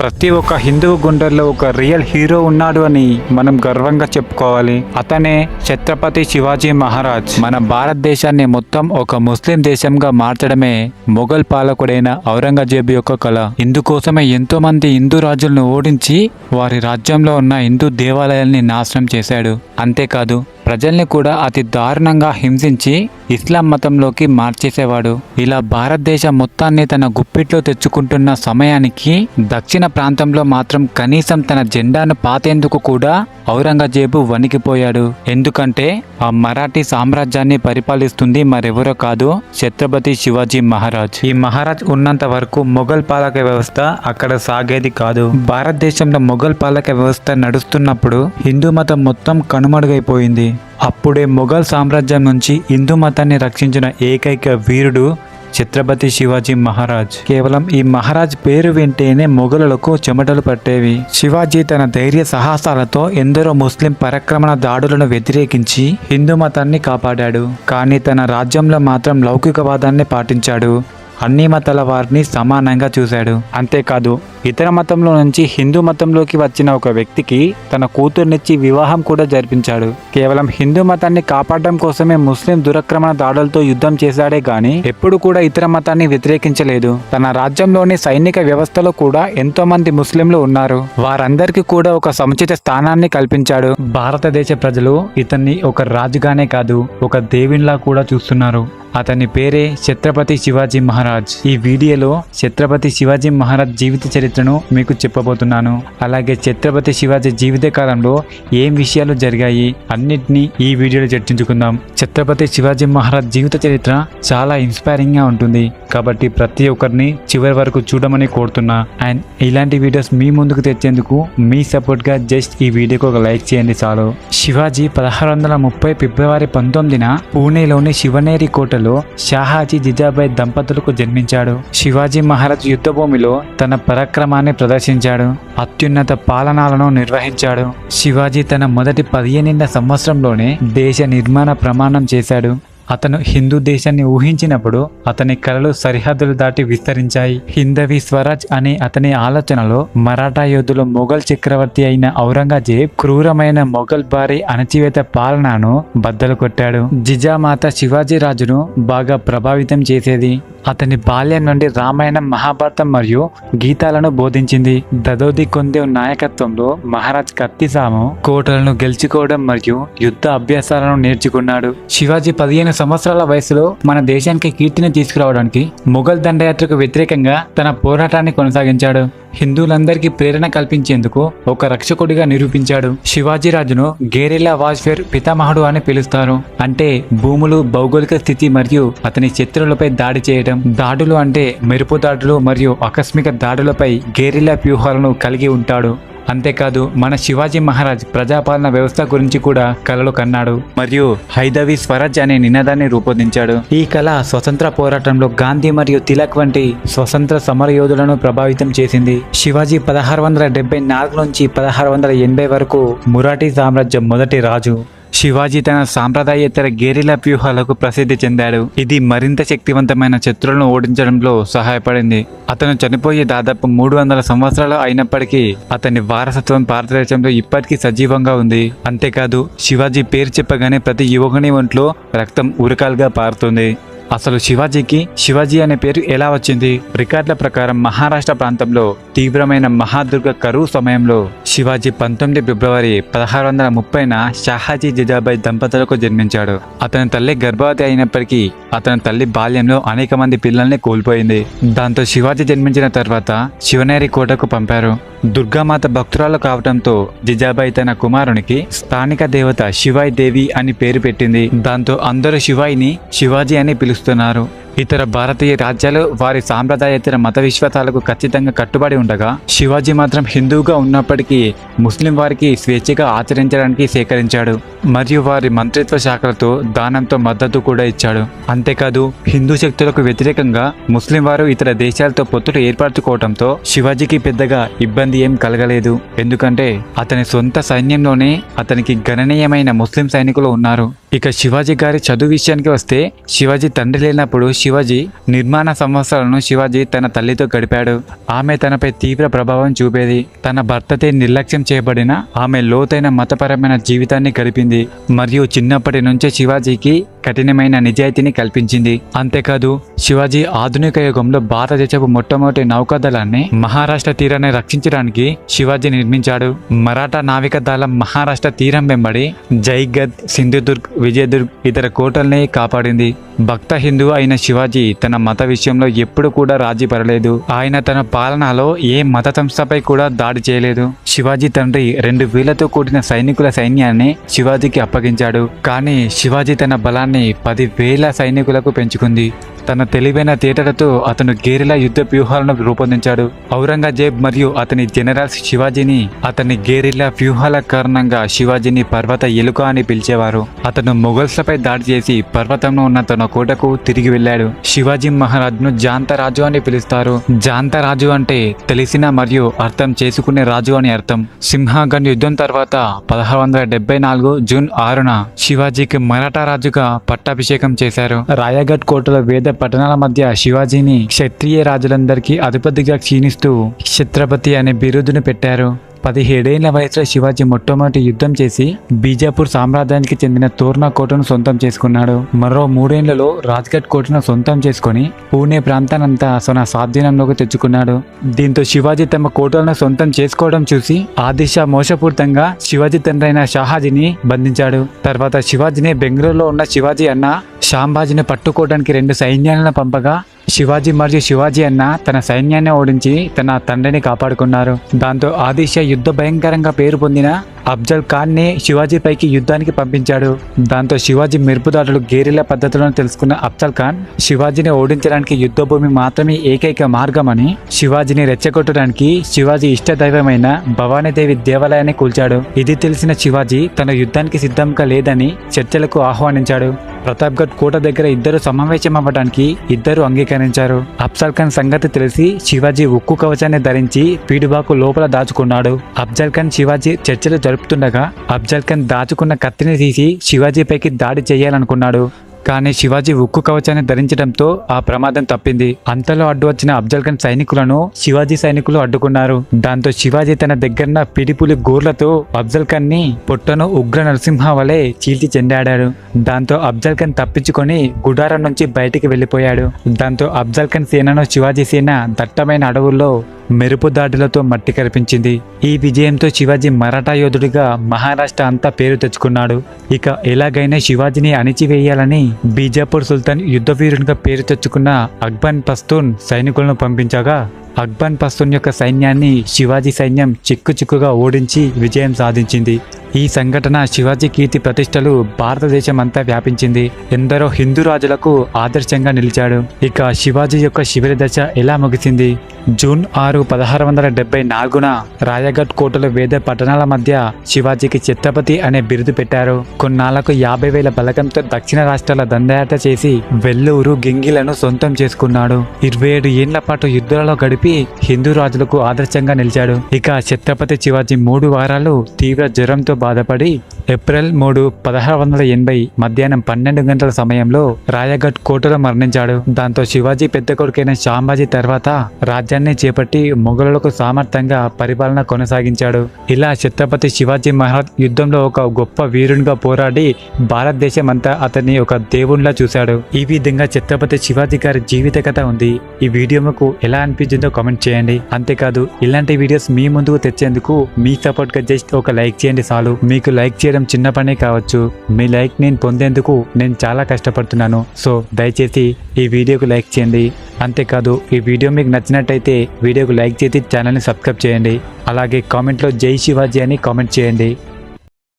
ప్రతి ఒక్క హిందువు గుండెల్లో ఒక రియల్ హీరో ఉన్నాడు అని మనం గర్వంగా చెప్పుకోవాలి. అతనే ఛత్రపతి శివాజీ మహారాజ్. మన భారతదేశాన్ని మొత్తం ఒక ముస్లిం దేశంగా మార్చడమే మొఘల్ పాలకుడైన ఔరంగజేబు యొక్క కళ. ఇందుకోసమే ఎంతో మంది హిందూ రాజులను ఓడించి వారి రాజ్యంలో ఉన్న హిందూ దేవాలయాల్ని నాశనం చేశాడు. అంతేకాదు ప్రజల్ని కూడా అతి దారుణంగా హింసించి ఇస్లాం మతంలోకి మార్చేసేవాడు. ఇలా భారతదేశం మొత్తాన్ని తన గుప్పిట్లో తెచ్చుకుంటున్న సమయానికి దక్షిణ ప్రాంతంలో మాత్రం కనీసం తన జెండాను పాతేందుకు కూడా ఔరంగజేబు వణికిపోయాడు. ఎందుకంటే ఆ మరాఠీ సామ్రాజ్యాన్ని పరిపాలిస్తుంది మరెవరో కాదు, ఛత్రపతి శివాజీ మహారాజ్. ఈ మహారాజ్ ఉన్నంత వరకు మొఘల్ పాలక వ్యవస్థ అక్కడ సాగేది కాదు. భారతదేశంలో మొఘల్ పాలక వ్యవస్థ నడుస్తున్నప్పుడు హిందూ మతం మొత్తం కనుమరుగైపోయింది. అప్పుడే మొఘల్ సామ్రాజ్యం నుంచి హిందూ మతాన్ని రక్షించిన ఏకైక వీరుడు ఛత్రపతి శివాజీ మహారాజ్. కేవలం ఈ మహారాజ్ పేరు వింటేనే మొఘలులకు చెమటలు పట్టేవి. శివాజీ తన ధైర్య సాహసాలతో ఎందరో ముస్లిం పరాక్రమణ దాడులను వ్యతిరేకించి హిందూ మతాన్ని కాపాడాడు. కానీ తన రాజ్యంలో మాత్రం లౌకికవాదాన్ని పాటించాడు. అన్ని మతాల వారిని సమానంగా చూశాడు. అంతేకాదు ఇతర మతంలో నుంచి హిందూ మతంలోకి వచ్చిన ఒక వ్యక్తికి తన కూతుర్నిచ్చి వివాహం కూడా జరిపించాడు. కేవలం హిందూ మతాన్ని కాపాడడం కోసమే ముస్లిం దురాక్రమణ దాడులతో యుద్ధం చేశాడే గాని ఎప్పుడు కూడా ఇతర మతాన్ని వ్యతిరేకించలేదు. తన రాజ్యంలోని సైనిక వ్యవస్థలో కూడా ఎంతో మంది ముస్లింలు ఉన్నారు. వారందరికీ కూడా ఒక సముచిత స్థానాన్ని కల్పించాడు. భారతదేశ ప్రజలు ఇతన్ని ఒక రాజుగానే కాదు, ఒక దేవునిలా కూడా చూస్తున్నారు. అతని పేరే ఛత్రపతి శివాజీ మహారాజ్. ఈ వీడియోలో ఛత్రపతి శివాజీ మహారాజ్ జీవిత చరిత్రను మీకు చెప్పబోతున్నాను. అలాగే ఛత్రపతి శివాజీ జీవిత కాలంలో ఏం విషయాలు జరిగాయి అన్నిటినీ ఈ వీడియోలో చర్చించుకుందాం. ఛత్రపతి శివాజీ మహారాజ్ జీవిత చరిత్ర చాలా ఇన్స్పైరింగ్ గా ఉంటుంది. కాబట్టి ప్రతి ఒక్కరిని చివరి వరకు చూడమని కోరుతున్నా. అండ్ ఇలాంటి వీడియోస్ మీ ముందుకు తెచ్చేందుకు మీ సపోర్ట్ గా జస్ట్ ఈ వీడియోకి ఒక లైక్ చేయండి చాలు. శివాజీ 1630 ఫిబ్రవరి 19న పూణేలోని శివనేరి కోట షాహాజీ జిజాబాయి దంపతులకు జన్మించాడు. శివాజీ మహారాజ్ యుద్ధభూమిలో తన పరాక్రమాన్ని ప్రదర్శించాడు. అత్యున్నత పాలనాలను నిర్వహించాడు. శివాజీ తన మొదటి 15 సంవత్సరంలోనే దేశ నిర్మాణ ప్రమాణం చేశాడు. అతను హిందూ దేశాన్ని ఊహించినప్పుడు అతని కలలు సరిహద్దులు దాటి విస్తరించాయి. హిందవీ స్వరాజ్ అనే అతని ఆలోచనలో మరాఠా యోధులు మొఘల్ చక్రవర్తి అయిన ఔరంగజేబ్ క్రూరమైన మొఘల్ భారీ అణచివేత పాలనను బద్దలు కొట్టాడు. జిజామాత శివాజీ రాజును బాగా ప్రభావితం చేసేది. అతని బాల్యం నుండి రామాయణం, మహాభారతం మరియు గీతాలను బోధించింది. దదోది కొందేవ్ నాయకత్వంలో మహారాజ్ కత్తిసాము కోటలను గెలుచుకోవడం మరియు యుద్ధ అభ్యాసాలను నేర్చుకున్నాడు. శివాజీ 15 సంవత్సరాల వయసులో మన దేశానికి కీర్తిని తీసుకురావడానికి మొఘల్ దండయాత్రకు వ్యతిరేకంగా తన పోరాటాన్ని కొనసాగించాడు. హిందువులందరికీ ప్రేరణ కల్పించేందుకు ఒక రక్షకుడిగా నిరూపించాడు. శివాజీ రాజును గేరిల్లా వార్ఫేర్ పితామహుడు అని పిలుస్తారు. అంటే భూములు, భౌగోళిక స్థితి మరియు అతని శత్రువులపై దాడి చేయడం. దాడులు అంటే మెరుపు దాడులు మరియు ఆకస్మిక దాడులపై గేరిల్లా వ్యూహాలను కలిగి ఉంటాడు. అంతేకాదు మన శివాజీ మహారాజ్ ప్రజాపాలన వ్యవస్థ గురించి కూడా కలలు కన్నాడు మరియు హైదవీ స్వరాజ్ అనే నినాదాన్ని రూపొందించాడు. ఈ కళ స్వతంత్ర పోరాటంలో గాంధీ మరియు తిలక్ వంటి స్వతంత్ర సమరయోధులను ప్రభావితం చేసింది. శివాజీ 1674 నుంచి 1680 వరకు మురాఠీ సామ్రాజ్యం మొదటి రాజు. శివాజీ తన సాంప్రదాయేతర గేరిలా వ్యూహాలకు ప్రసిద్ధి చెందాడు. ఇది మరింత శక్తివంతమైన శత్రువులను ఓడించడంలో సహాయపడింది. అతను చనిపోయి దాదాపు 300 సంవత్సరాలు అయినప్పటికీ అతని వారసత్వం భారతదేశంలో ఇప్పటికీ సజీవంగా ఉంది. అంతేకాదు శివాజీ పేరు చెప్పగానే ప్రతి యువకుని ఒంట్లో రక్తం ఉరకాలుగా పారుతుంది. అసలు శివాజీకి శివాజీ అనే పేరు ఎలా వచ్చింది? రికార్డుల ప్రకారం మహారాష్ట్ర ప్రాంతంలో తీవ్రమైన మహాదుర్గ కరువు సమయంలో శివాజీ 19 ఫిబ్రవరి 1630న షాహాజీ జిజాబాయి దంపతులకు జన్మించాడు. అతని తల్లి గర్భవతి అయినప్పటికీ అతని తల్లి బాల్యంలో అనేక మంది పిల్లల్ని కోల్పోయింది. దాంతో శివాజీ జన్మించిన తర్వాత శివనేరి కోటకు పంపారు. దుర్గామాత భక్తురాలు కావడంతో జిజాబాయి తన కుమారునికి స్థానిక దేవత శివాయి దేవి అని పేరు పెట్టింది. దాంతో అందరూ శివాయిని శివాజీ అని పిలుస్తున్నారు. ఇతర భారతీయ రాజ్యాలు వారి సాంప్రదాయేతర మత విశ్వాసాలకు ఖచ్చితంగా కట్టుబడి ఉండగా శివాజీ మాత్రం హిందువుగా ఉన్నప్పటికీ ముస్లిం వారికి స్వేచ్ఛగా ఆచరించడానికి సేకరించాడు మరియు వారి మంత్రిత్వ శాఖలతో దానంతో మద్దతు కూడా ఇచ్చాడు. అంతేకాదు హిందూ శక్తులకు వ్యతిరేకంగా ముస్లిం వారు ఇతర దేశాలతో పొత్తులు ఏర్పరచుకోవడంతో శివాజీకి పెద్దగా ఇబ్బంది ఏం కలగలేదు. ఎందుకంటే అతని సొంత సైన్యంలోనే అతనికి గణనీయమైన ముస్లిం సైనికులు ఉన్నారు. ఇక శివాజీ గారి చదువు విషయానికి వస్తే శివాజీ తండ్రి లేనప్పుడు శివాజీ నిర్మాణ సంవత్సరాలను శివాజీ తన తల్లితో గడిపాడు. ఆమె తనపై తీవ్ర ప్రభావం చూపేది. తన భర్తతే నిర్లక్ష్యం చేయబడిన ఆమె లోతైన మతపరమైన జీవితాన్ని గడిపింది మరియు చిన్నప్పటి నుంచే శివాజీకి కఠినమైన నిజాయితీని కల్పించింది. అంతేకాదు శివాజీ ఆధునిక యుగంలో భారతదేశపు మొట్టమొదటి నౌకాదళాన్ని మహారాష్ట్ర తీరాన్ని రక్షించడానికి శివాజీ నిర్మించాడు. మరాఠా నావిక దళం మహారాష్ట్ర తీరం వెంబడి జైగద్, సింధుదుర్గ్, విజయదుర్గ్ ఇతర కోటల్ని కాపాడింది. భక్త హిందూ అయిన శివాజీ తన మత విషయంలో ఎప్పుడు కూడా రాజీ పడలేదు. ఆయన తన పాలనలో ఏ మత సంస్థపై కూడా దాడి చేయలేదు. శివాజీ తండ్రి 2000తో కూడిన సైనికుల సైన్యాన్ని శివాజీకి అప్పగించాడు. కానీ శివాజీ తన బలాన్ని 10,000 సైనికులకు పెంచుకుంది. తన తెలివైన తేటలతో అతను గేరిలా యుద్ధ వ్యూహాలను రూపొందించాడు. ఔరంగజేబ్ మరియు అతని జనరల్స్ శివాజీని అతని గేరిల్లా వ్యూహాల కారణంగా శివాజీని పర్వత ఎలుక అని పిలిచేవారు. అతను మొఘల్స్లపై దాడి చేసి పర్వతంలో ఉన్న తన కోటకు తిరిగి వెళ్ళాడు. శివాజీ మహారాజ్ను జాంతరాజు అని పిలుస్తారు. జాంతరాజు అంటే తెలిసిన మరియు అర్థం చేసుకునే రాజు అని అర్థం. సింహగన్ యుద్ధం తర్వాత 1674 జూన్ 6న శివాజీకి మరాఠా రాజుగా పట్టాభిషేకం చేశారు. రాయగఢ్ కోటలో వేద పట్టణాల మధ్య శివాజీని క్షత్రియ రాజులందరికీ అధిపతిగా క్షీణిస్తూ ఛత్రపతి అనే బిరుదును పెట్టారు. 17 ఏళ్ల వయసులో శివాజీ మొట్టమొదటి యుద్ధం చేసి బీజాపూర్ సామ్రాజ్యానికి చెందిన తోర్నా కోటను సొంతం చేసుకున్నాడు. మరో 3 ఏళ్లలో రాజ్గఢ్ కోటను సొంతం చేసుకుని పూణే ప్రాంతానంతా తన స్వాధీనంలోకి తెచ్చుకున్నాడు. దీంతో శివాజీ తమ కోటలను సొంతం చేసుకోవడం చూసి ఆదిషా మోసపూరితంగా శివాజీ తండ్రైన షాహాజీని బంధించాడు. తర్వాత శివాజీని బెంగళూరులో ఉన్న శివాజీ అన్న షాంబాజీని పట్టుకోవడానికి 2 సైన్యాలను పంపగా శివాజీ మరియు శివాజీ అన్న తన సైన్యాన్ని ఓడించి తన తండ్రిని కాపాడుకున్నారు. దాంతో ఆదిషా యుద్ధ భయంకరంగా పేరు పొందిన అఫ్జల్ ఖాన్ ని శివాజీపైకి యుద్ధానికి పంపించాడు. దాంతో శివాజీ మెరుపుదాడులు గేరిలా పద్ధతులను తెలుసుకున్న అఫ్జల్ ఖాన్ శివాజీని ఓడించడానికి యుద్ధభూమి మాత్రమే ఏకైక మార్గమని శివాజీని రెచ్చగొట్టడానికి శివాజీ ఇష్టదైవమైన భవానీదేవి దేవాలయాన్ని కూల్చాడు. ఇది తెలిసిన శివాజీ తన యుద్ధానికి సిద్ధంగా లేదని చర్చలకు ఆహ్వానించాడు. ప్రతాప్గఢ్ కోట దగ్గర ఇద్దరు సమావేశం అవ్వడానికి ఇద్దరు అంగీకరించారు. అఫ్జల్ ఖాన్ సంగతి తెలిసి శివాజీ ఉక్కు కవచాన్ని ధరించి పీడుబాకు లోపల దాచుకున్నాడు. అఫ్జల్ ఖాన్ శివాజీ చర్చలు జరుపుతుండగా అఫ్జల్ ఖాన్ దాచుకున్న కత్తిని తీసి శివాజీపైకి దాడి చేయాలనుకున్నాడు. కానీ శివాజీ ఉక్కు కవచాన్ని ధరించడంతో ఆ ప్రమాదం తప్పింది. అంతలో అడ్డు వచ్చిన అఫ్జల్ ఖాన్ సైనికులను శివాజీ సైనికులు అడ్డుకున్నారు. దాంతో శివాజీ తన దగ్గర పిడిపులి గోర్లతో అఫ్జల్ ఖాన్ ని పొట్టను ఉగ్ర నరసింహ వలె చీల్చి చెండాడాడు. దాంతో అఫ్జల్ ఖాన్ తప్పించుకొని గుడారం నుంచి బయటికి వెళ్లిపోయాడు. దాంతో అఫ్జల్ ఖాన్ సేనను శివాజీ సేన దట్టమైన అడవుల్లో మెరుపు దాడులతో మట్టి కనిపించింది. ఈ విజయంతో శివాజీ మరాఠా యోధుడిగా మహారాష్ట్ర అంతా పేరు తెచ్చుకున్నాడు. ఇక ఎలాగైనా శివాజీని అణిచివేయాలని బీజాపూర్ సుల్తాన్ యుద్ధవీరునిగా పేరు తెచ్చుకున్న అక్బర్ పస్తూన్ సైనికులను పంపించగా అక్బర్ పస్తూన్ యొక్క సైన్యాన్ని శివాజీ సైన్యం చిక్కుచిక్కుగా ఓడించి విజయం సాధించింది. ఈ సంఘటన శివాజీ కీర్తి ప్రతిష్టలు భారతదేశం అంతా వ్యాపించింది. ఎందరో హిందూ రాజులకు ఆదర్శంగా నిలిచాడు. ఇక శివాజీ యొక్క శిబిర దశ ఎలా ముగిసింది? జూన్ 6, 1674న రాయగఢ్ కోటలో వేద పట్టణాల మధ్య శివాజీకి ఛత్రపతి అనే బిరుదు పెట్టారు. కొన్నాళ్లకు 50,000 బలగంతో దక్షిణ రాష్ట్రాల దండయాత్ర చేసి వెల్లూరు, గింగిలను సొంతం చేసుకున్నాడు. 27 ఏళ్ల పాటు యుద్ధాలలో గడిపి హిందూ రాజులకు ఆదర్శంగా నిలిచాడు. ఇక ఛత్రపతి శివాజీ 3 వారాలు తీవ్ర జ్వరంతో బాధపడి ఏప్రిల్ 3, 1680 మధ్యాహ్నం 12 గంటల సమయంలో రాయగఢ్ కోటలో మరణించాడు. దాంతో శివాజీ పెద్ద కొడుకైన షాంబాజీ తర్వాత రాజ్యాన్ని చేపట్టి మొఘలులకు సామర్థ్యంగా పరిపాలన కొనసాగించాడు. ఇలా ఛత్రపతి శివాజీ మహారాజ్ యుద్ధంలో ఒక గొప్ప వీరునిగా పోరాడి భారతదేశం అంతా అతన్ని ఒక దేవునిలా చూశాడు. ఈ విధంగా ఛత్రపతి శివాజీ గారి జీవిత కథ ఉంది. ఈ వీడియో మీకు ఎలా అనిపించిందో కామెంట్ చేయండి. అంతేకాదు ఇలాంటి వీడియోస్ మీ ముందుకు తెచ్చేందుకు మీ సపోర్ట్ గా జస్ట్ ఒక లైక్ చేయండి చాలు. మీకు లైక్ చేయడం చిన్న పనే కావచ్చు, మీ లైక్ నేను పొందేందుకు నేను చాలా కష్టపడుతున్నాను. సో దయచేసి ఈ వీడియోకు లైక్ చేయండి. అంతేకాదు ఈ వీడియో మీకు నచ్చినట్టయితే వీడియోకు లైక్ చేసి ఛానల్ని సబ్స్క్రైబ్ చేయండి. అలాగే కామెంట్లో జై శివాజీ అని కామెంట్ చేయండి.